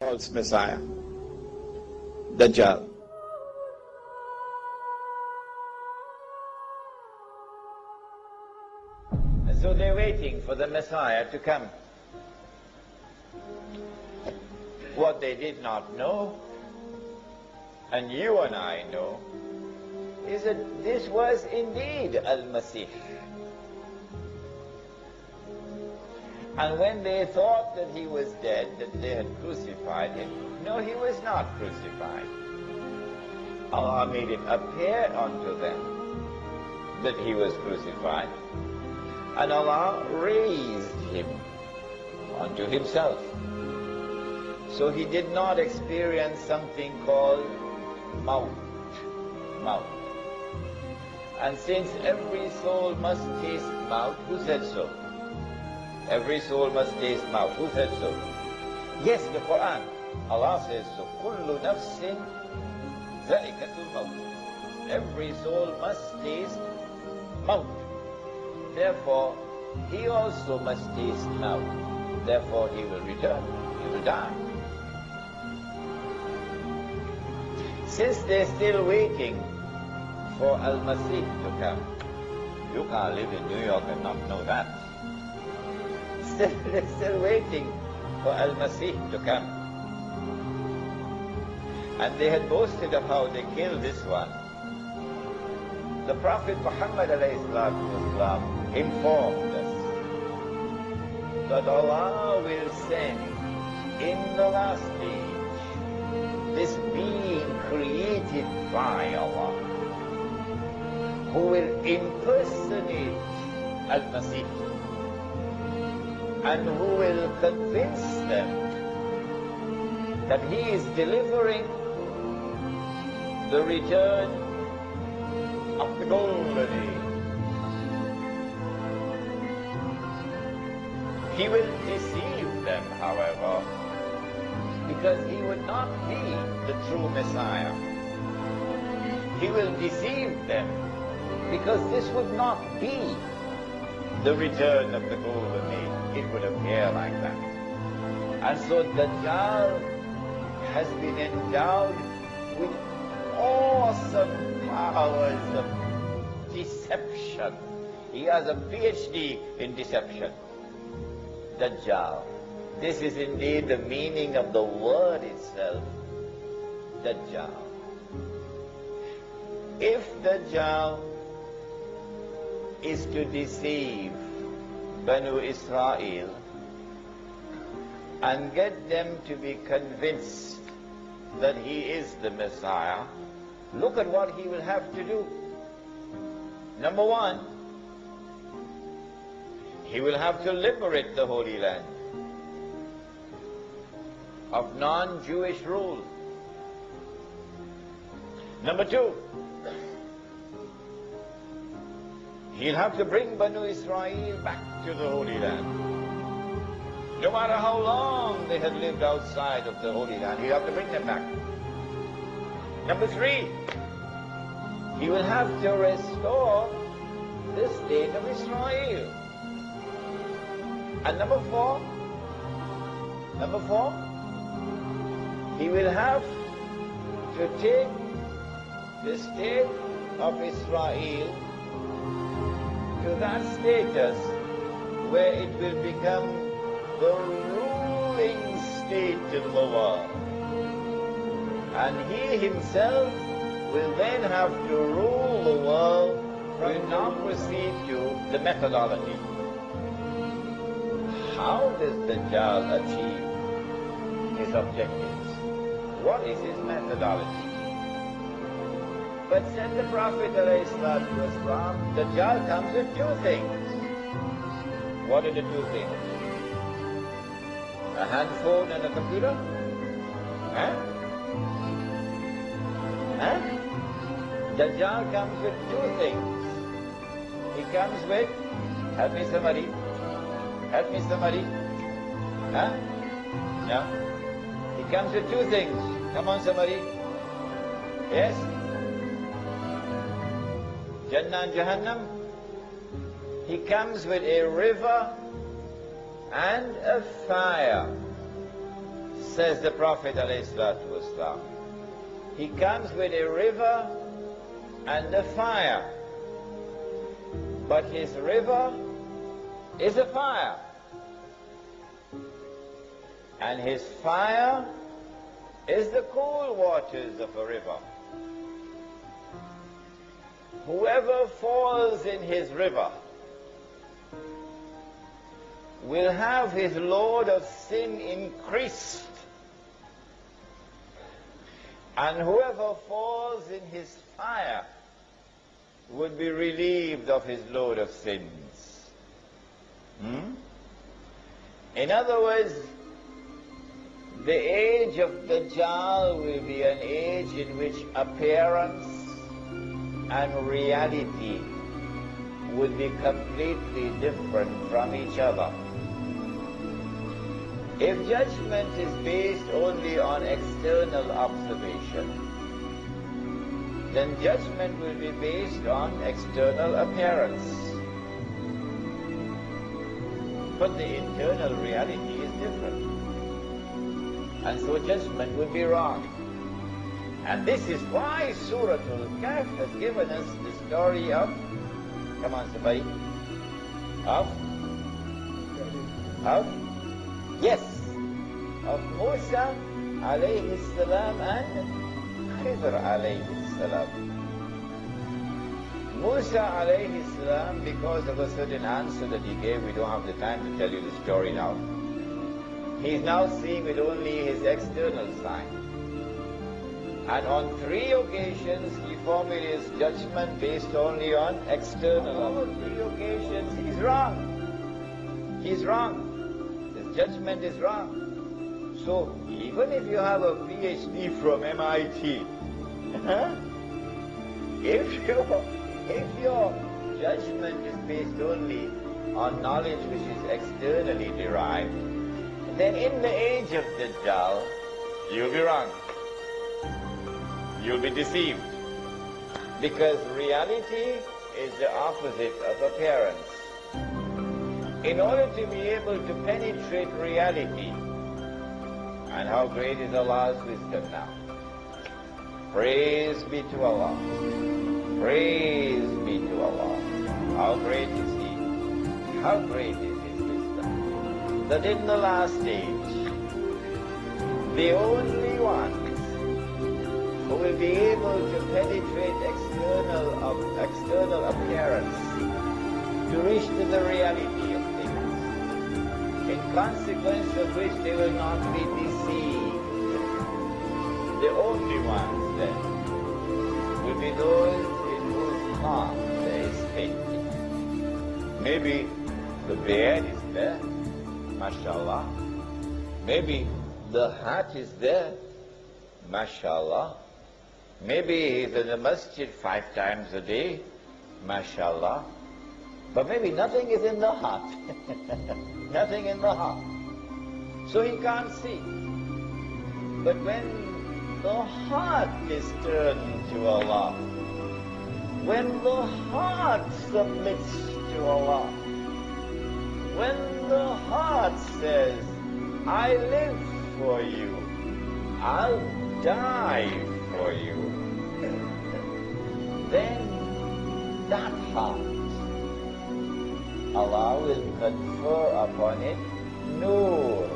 false Messiah, Dajjal. And so they're waiting for the Messiah to come. What they did not know, and you and I know, is that this was indeed Al-Masih. And when they thought that he was dead, that they had crucified him, no, he was not crucified. Allah made it appear unto them that he was crucified, and Allah raised him unto himself. So he did not experience something called maut. And since every soul must taste maut, who said so? Every soul must taste maut. Who said so? Yes, the Quran. Allah says so. Kullu nafsin zaikatul maut. Every soul must taste maut. Therefore, he also must taste maut. Therefore, he will return. He will die. Since they're still waiting for Al-Masih to come, you can't live in New York and not know that. They're still waiting for Al-Masih to come. And they had boasted of how they killed this one. The Prophet Muhammad ﷺ informed us that Allah will send in the last age this being created by Allah, who will impersonate Al-Masih, and who will convince them that he is delivering the return of the golden age. He will deceive them, however, because he would not be the true Messiah. He will deceive them because this would not be the return of the golden age. It would appear like that. And so Dajjal has been endowed with awesome powers of deception. He has a PhD in deception. Dajjal. This is indeed the meaning of the word itself, Dajjal. If Dajjal is to deceive Banu Israel and get them to be convinced that he is the Messiah, look at what he will have to do. Number one, he will have to liberate the Holy Land of non-Jewish rule. Number two, he'll have to bring Banu Israel back to the Holy Land. No matter how long they had lived outside of the Holy Land, he'll have to bring them back. Number three, he will have to restore the state of Israel. And number four, he will have to take the state of Israel to that status where it will become the ruling state in the world. And he himself will then have to rule the world. We now proceed to the methodology. How does Dajjal achieve his objectives? What is his methodology? But said the Prophet ﷺ, Dajjal comes with two things. What are the two things? A handphone and a computer? Dajjal comes with two things. He comes with, help me somebody. No? He comes with two things. Come on, somebody. Yes? Jannah and Jahannam. He comes with a river and a fire. says the Prophet ﷺ. He comes with a river and a fire. But his river is a fire. And his fire is the cool waters of a river. Whoever falls in his river will have his load of sin increased. And whoever falls in his fire would be relieved of his load of sins. In other words, the age of Dajjal will be an age in which appearance and reality would be completely different from each other. If judgment is based only on external observation, then judgment will be based on external appearance. But the internal reality is different. And so judgment would be wrong. And this is why Surah Al-Kahf has given us the story of, come on somebody, of Musa alayhi salam and Khidr alayhi salam. Musa alayhi salam, because of a certain answer that he gave, we don't have the time to tell you the story now. He's now seeing with only his external sign. And on 3 occasions he formulates judgment based only on external. On 3 occasions he's wrong. He's wrong. His judgment is wrong. So even if you have a PhD from MIT, if your judgment is based only on knowledge which is externally derived, then in the age of Dajjal, you'll be wrong. You'll be deceived. Because reality is the opposite of appearance. In order to be able to penetrate reality, and how great is Allah's wisdom now. Praise be to Allah. Praise be to Allah. How great is He? How great is His wisdom? That in the last age, the only ones who will be able to penetrate external appearance to reach to the reality of things, in consequence of which they will not be deceived. The only ones then will be those in whose heart there is faith. Maybe the beard is there, mashallah. Maybe the hat is there, mashallah. Maybe he's in the masjid 5 times a day, mashallah. But maybe nothing is in the heart. Nothing in the heart. So he can't see. But when the heart is turned to Allah, when the heart submits to Allah, when the heart says, I live for you, I'll die for you, then that heart, Allah will confer upon it nur,